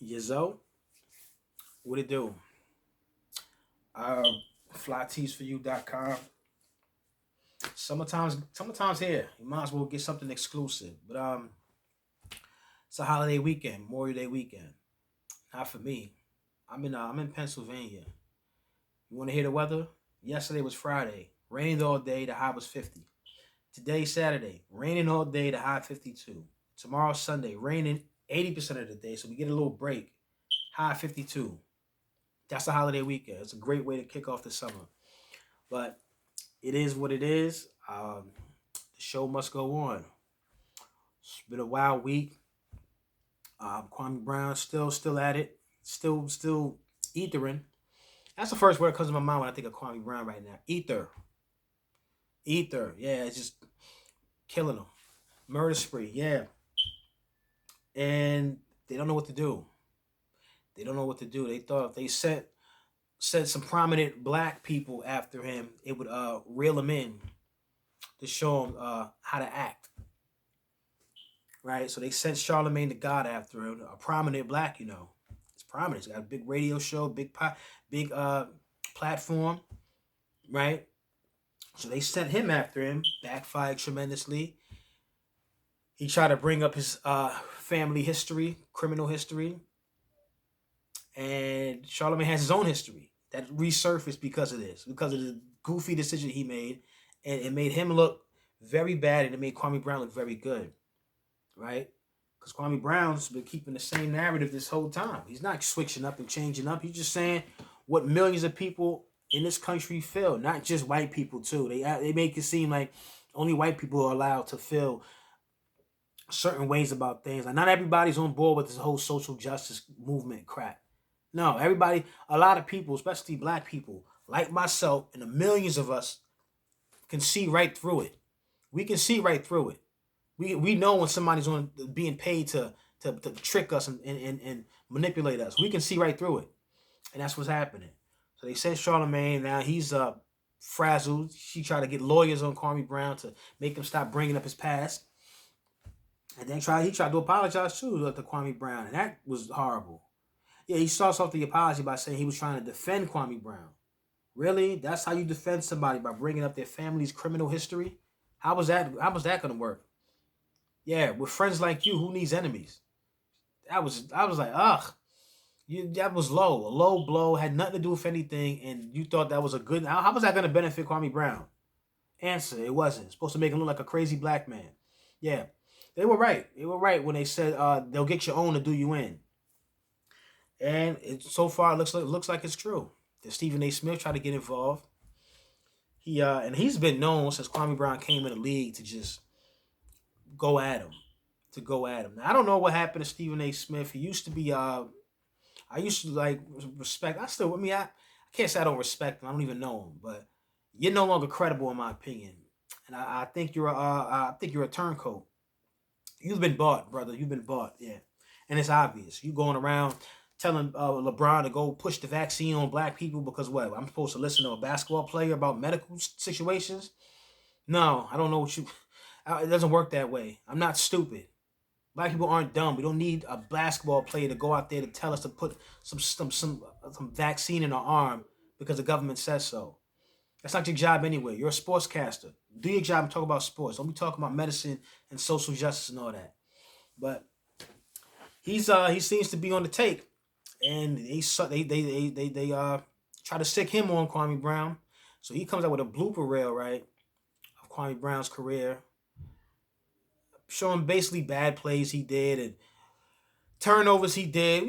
Yazzo, what it do? Uh, flyteesforyou.com. Summertime's here. You might as well get something exclusive. But it's a holiday weekend, Memorial Day weekend. Not for me. I'm in Pennsylvania. You want to hear the weather? Yesterday was Friday. Rained all day. The high was 50. Today Saturday. Raining all day. The high 52. Tomorrow Sunday. Raining 80% of the day. So we get a little break. High 52. That's a holiday weekend. It's a great way to kick off the summer. But it is what it is. The show must go on. It's been a wild week. Kwame Brown still at it. Still ethering. That's the first word that comes to my mind when I think of Kwame Brown right now. Ether. Yeah, it's just killing them. Murder spree. Yeah, and they don't know what to do. They don't know what to do. They thought if they sent some prominent black people after him, it would reel him in to show him how to act. Right? So they sent Charlemagne the God after him, a prominent black, It's prominent. He's got a big radio show, big platform, right? So they sent him after him, backfired tremendously. He tried to bring up his family history, criminal history, and Charlemagne has his own history that resurfaced because of this, because of the goofy decision he made, and it made him look very bad, and it made Kwame Brown look very good, right? Because Kwame Brown's been keeping the same narrative this whole time. He's not switching up and changing up. He's just saying what millions of people in this country feel, not just white people too. They make it seem like only white people are allowed to feel certain ways about things. Like not everybody's on board with this whole social justice movement crap. No, everybody, a lot of people, especially black people, like myself and the millions of us, can see right through it. We can see right through it. We know when somebody's on being paid to trick us and manipulate us. We can see right through it. And that's what's happening. So they sent Charlemagne. Now he's frazzled. She tried to get lawyers on Kwame Brown to make him stop bringing up his past. And then he tried to apologize too to Kwame Brown. And that was horrible. Yeah, he starts off the apology by saying he was trying to defend Kwame Brown. Really? That's how you defend somebody, by bringing up their family's criminal history? How was that going to work? Yeah, with friends like you, who needs enemies? I was like, ugh. That was low. A low blow, had nothing to do with anything, and you thought that was a good... How was that going to benefit Kwame Brown? Answer, it wasn't. It's supposed to make him look like a crazy black man. Yeah, they were right. They were right when they said they'll get your own to do you in. And so far, it looks like it's true. That Stephen A. Smith tried to get involved. He's been known since Kwame Brown came in the league to just go at him. Now, I don't know what happened to Stephen A. Smith. He used to be I used to like respect. I can't say I don't respect him. I don't even know him, but you're no longer credible in my opinion. And I think you're a turncoat. You've been bought, brother. You've been bought. Yeah, and it's obvious. You going around telling LeBron to go push the vaccine on black people because what? I'm supposed to listen to a basketball player about medical situations? No, I don't know what you... It doesn't work that way. I'm not stupid. Black people aren't dumb. We don't need a basketball player to go out there to tell us to put some vaccine in our arm because the government says so. That's not your job anyway. You're a sportscaster. Do your job and talk about sports. Don't be talking about medicine and social justice and all that. But he seems to be on the take, and they try to sick him on Kwame Brown. So he comes out with a blooper reel, right, of Kwame Brown's career, showing basically bad plays he did and turnovers he did,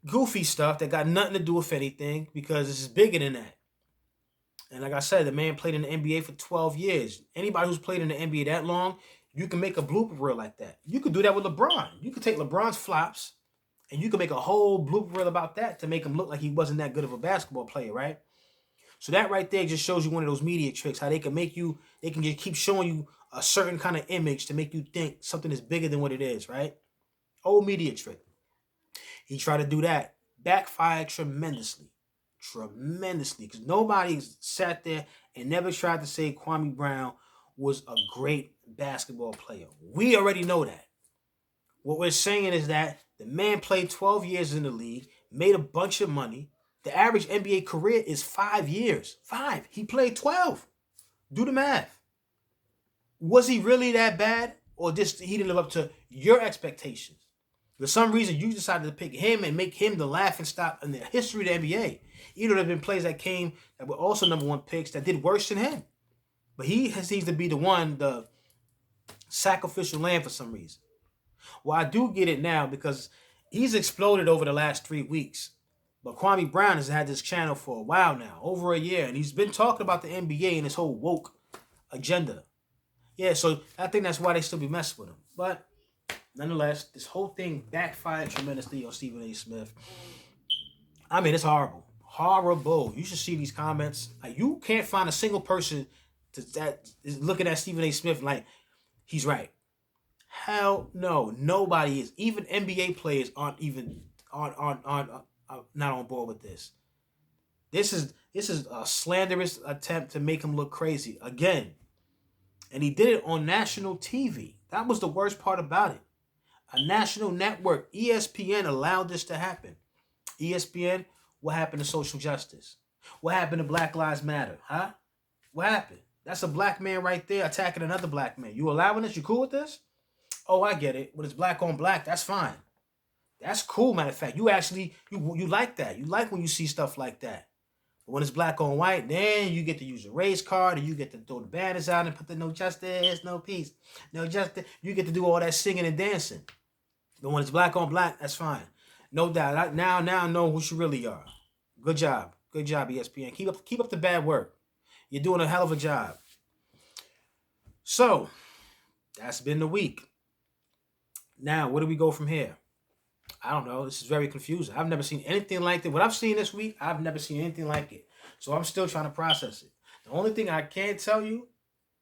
goofy stuff that got nothing to do with anything because this is bigger than that. And like I said, the man played in the NBA for 12 years. Anybody who's played in the NBA that long, you can make a blooper reel like that. You could do that with LeBron. You could take LeBron's flops and you can make a whole blooper reel about that to make him look like he wasn't that good of a basketball player, right? So that right there just shows you one of those media tricks, how they can just keep showing you a certain kind of image to make you think something is bigger than what it is, right? Old media trick. He tried to do that. Backfired tremendously. Because nobody sat there and never tried to say Kwame Brown was a great basketball player. We already know that. What we're saying is that The man played 12 years in the league, made a bunch of money. The average NBA career is 5 years. 5. He played 12. Do the math. Was he really that bad? Or just he didn't live up to your expectations? For some reason, you decided to pick him and make him the laughing stock in the history of the NBA. Even though there have been players that came that were also number one picks that did worse than him. But he seems to be the sacrificial lamb for some reason. Well, I do get it now because he's exploded over the last 3 weeks. But Kwame Brown has had this channel for a while now, over a year, and he's been talking about the NBA and his whole woke agenda. Yeah, so I think that's why they still be messing with him. But nonetheless, this whole thing backfired tremendously on Stephen A. Smith. I mean, it's horrible. Horrible. You should see these comments. Like, you can't find a single person that is looking at Stephen A. Smith like he's right. Hell no. Nobody is. Even NBA players aren't even not on board with this. This is a slanderous attempt to make him look crazy again. And he did it on national TV. That was the worst part about it. A national network, ESPN, allowed this to happen. ESPN, what happened to social justice? What happened to Black Lives Matter? Huh? What happened? That's a black man right there attacking another black man. You allowing this? You cool with this? Oh, I get it. When it's black on black, that's fine. That's cool, matter of fact. You actually, you like that. You like when you see stuff like that. But when it's black on white, then you get to use a race card and you get to throw the banners out and put the no justice, no peace, no justice. You get to do all that singing and dancing. But when it's black on black, that's fine. No doubt. Now I know who you really are. Good job. Good job, ESPN. Keep up the bad work. You're doing a hell of a job. So, that's been the week. Now, where do we go from here? I don't know. This is very confusing. I've never seen anything like it. What I've seen this week, I've never seen anything like it. So I'm still trying to process it. The only thing I can tell you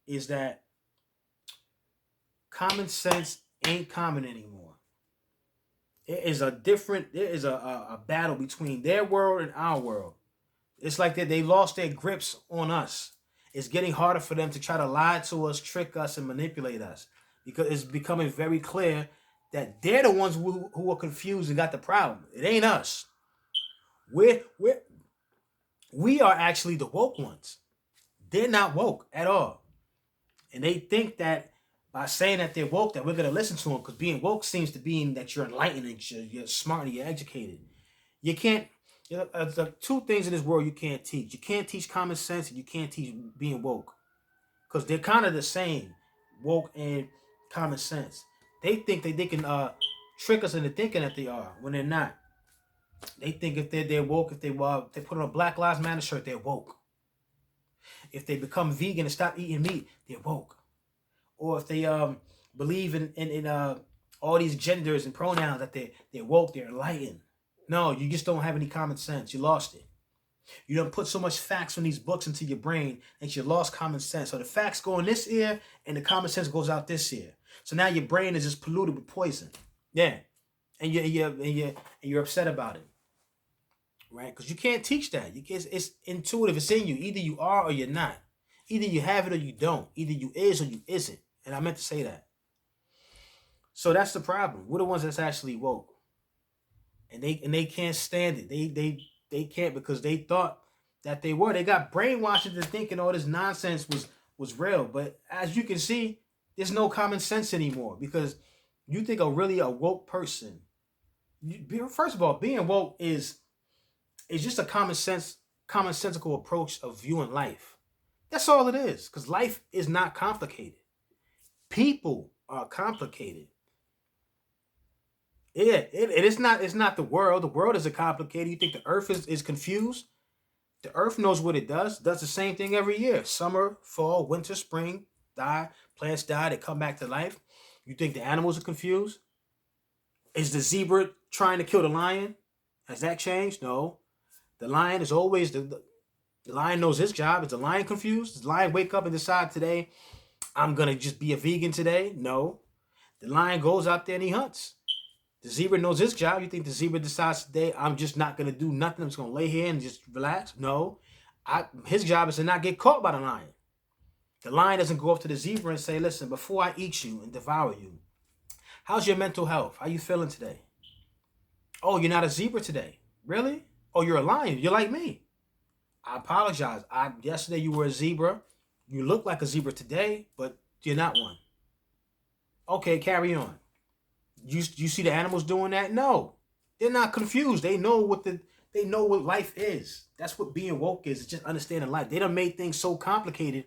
is that common sense ain't common anymore. There is a battle between their world and our world. It's like that they lost their grips on us. It's getting harder for them to try to lie to us, trick us, and manipulate us. Because it's becoming very clear that they're the ones who are confused and got the problem. It ain't us. We are actually the woke ones. They're not woke at all. And they think that by saying that they're woke, that we're going to listen to them, because being woke seems to mean that you're enlightened and you're smart and you're educated. You can't, the two things in this world you can't teach. You can't teach common sense and you can't teach being woke. Because they're kind of the same, woke and common sense. They think that they can trick us into thinking that they are when they're not. They think if they're woke, if they put on a Black Lives Matter shirt, they're woke. If they become vegan and stop eating meat, they're woke. Or if they believe in all these genders and pronouns, that they're woke, they're enlightened. No, you just don't have any common sense. You lost it. You don't put so much facts from these books into your brain that you lost common sense. So the facts go in this ear and the common sense goes out this ear. So now your brain is just polluted with poison. Yeah. And you're upset about it. Right? Because you can't teach that. It's intuitive. It's in you. Either you are or you're not. Either you have it or you don't. Either you is or you isn't. And I meant to say that. So that's the problem. We're the ones that's actually woke. And they can't stand it. They can't, because they thought that they were. They got brainwashed into thinking all this nonsense was real. But as you can see, there's no common sense anymore, because you think a woke person. First of all, being woke is just a commonsensical approach of viewing life. That's all it is, because life is not complicated. People are complicated. Yeah, it's not the world. The world isn't complicated. You think the earth is confused? The earth knows what it does. It does the same thing every year. Summer, fall, winter, spring, die. Plants die. They come back to life. You think the animals are confused? Is the zebra trying to kill the lion? Has that changed? No. The lion is always the lion knows his job. Is the lion confused? Does the lion wake up and decide today, I'm going to just be a vegan today? No. The lion goes out there and he hunts. The zebra knows his job. You think the zebra decides today, I'm just not going to do nothing. I'm just going to lay here and just relax? No. His job is to not get caught by the lion. The lion doesn't go up to the zebra and say, listen, before I eat you and devour you, how's your mental health? How you feeling today? Oh, you're not a zebra today. Really? Oh, you're a lion. You're like me. I apologize. Yesterday you were a zebra. You look like a zebra today, but you're not one. Okay, carry on. You see the animals doing that? No. They're not confused. They know what life is. That's what being woke is. It's just understanding life. They done made things so complicated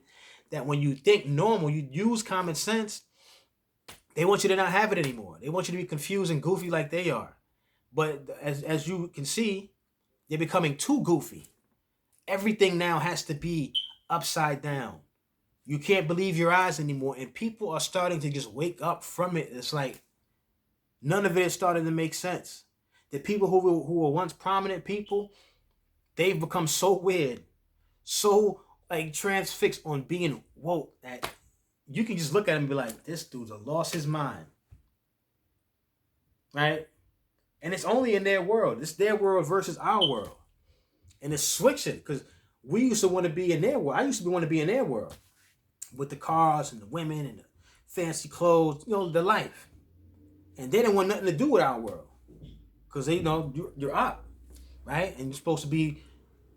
that when you think normal, you use common sense, they want you to not have it anymore. They want you to be confused and goofy like they are. But as you can see, they're becoming too goofy. Everything now has to be upside down. You can't believe your eyes anymore, and people are starting to just wake up from it. It's like none of it is starting to make sense. The people who were once prominent people, they've become so weird, so like transfixed on being woke that you can just look at him and be like, this dude's lost his mind. Right? And it's only in their world. It's their world versus our world. And it's switching because we used to want to be in their world. I used to want to be in their world with the cars and the women and the fancy clothes, the life. And they didn't want nothing to do with our world because they you're up, right? And you're supposed to be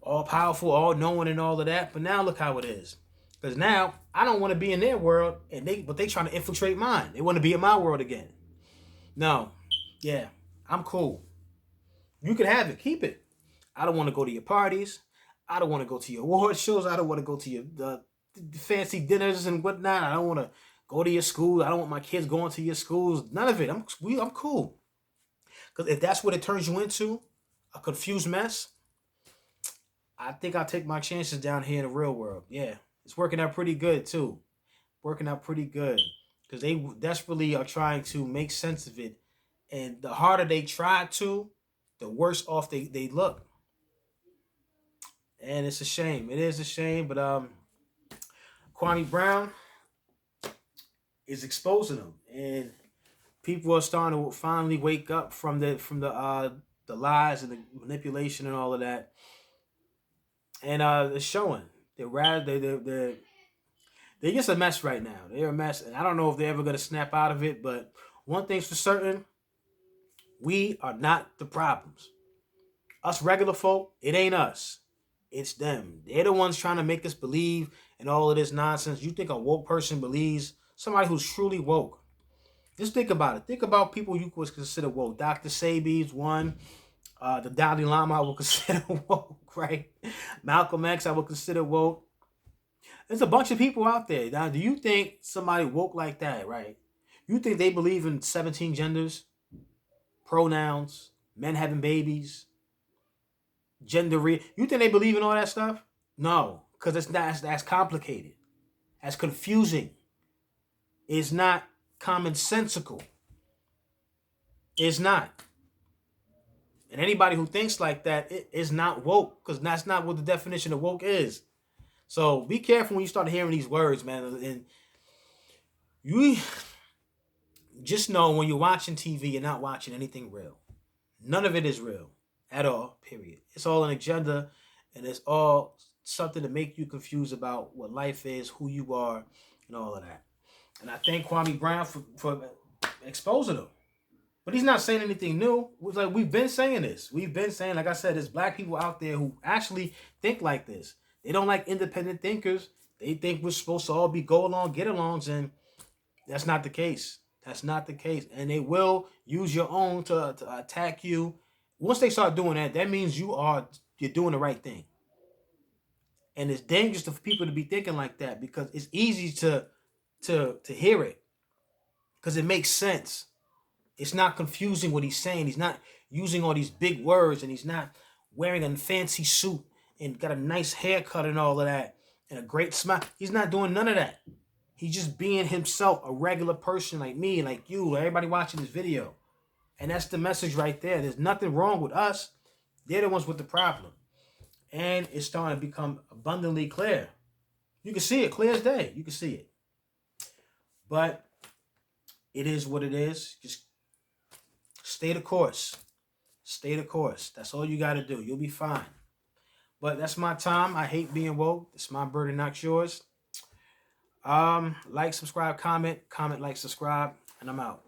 all powerful, all knowing, and all of that. But now look how it is. Because now I don't want to be in their world, but they trying to infiltrate mine. They want to be in my world again. No, yeah, I'm cool. You can have it, keep it. I don't want to go to your parties. I don't want to go to your award shows. I don't want to go to your the fancy dinners and whatnot. I don't want to go to your school. I don't want my kids going to your schools. None of it. I'm cool. Because if that's what it turns you into, a confused mess, I think I'll take my chances down here in the real world. Yeah, it's working out pretty good too. Working out pretty good because they desperately are trying to make sense of it, and the harder they try to, the worse off they look. And it's a shame. It is a shame, but Kwame Brown is exposing them, and people are starting to finally wake up from the lies and the manipulation and all of that, and it's showing. They're just a mess right now. They're a mess, and I don't know if they're ever gonna snap out of it. But one thing's for certain: we are not the problems. Us regular folk, it ain't us. It's them. They're the ones trying to make us believe in all of this nonsense. You think a woke person believes somebody who's truly woke? Just think about it. Think about people you would consider woke. Dr. Sabi's one. The Dalai Lama I would consider woke, right? Malcolm X I would consider woke. There's a bunch of people out there. Now, do you think somebody woke like that, right? You think they believe in 17 genders, pronouns, men having babies, you think they believe in all that stuff? No, because it's not that's complicated. That's confusing. It's not commonsensical. It's not. And anybody who thinks like that is not woke, because that's not what the definition of woke is. So be careful when you start hearing these words, man. And you just know when you're watching TV, you're not watching anything real. None of it is real at all, period. It's all an agenda, and it's all something to make you confused about what life is, who you are, and all of that. And I thank Kwame Brown for exposing them. But he's not saying anything new. It's like we've been saying this. We've been saying, like I said, there's black people out there who actually think like this. They don't like independent thinkers. They think we're supposed to all be go along, get alongs, and that's not the case. That's not the case. And they will use your own to attack you. Once they start doing that, that means you're doing the right thing. And it's dangerous for people to be thinking like that because it's easy to hear it because it makes sense. It's not confusing what he's saying. He's not using all these big words, and he's not wearing a fancy suit and got a nice haircut and all of that and a great smile. He's not doing none of that. He's just being himself, a regular person like me, like you, everybody watching this video. And that's the message right there. There's nothing wrong with us. They're the ones with the problem. And it's starting to become abundantly clear. You can see it clear as day. You can see it. But it is what it is. Just stay the course. Stay the course. That's all you got to do. You'll be fine. But that's my time. I hate being woke. It's my burden, not yours. Like, subscribe, comment, like, subscribe, and I'm out.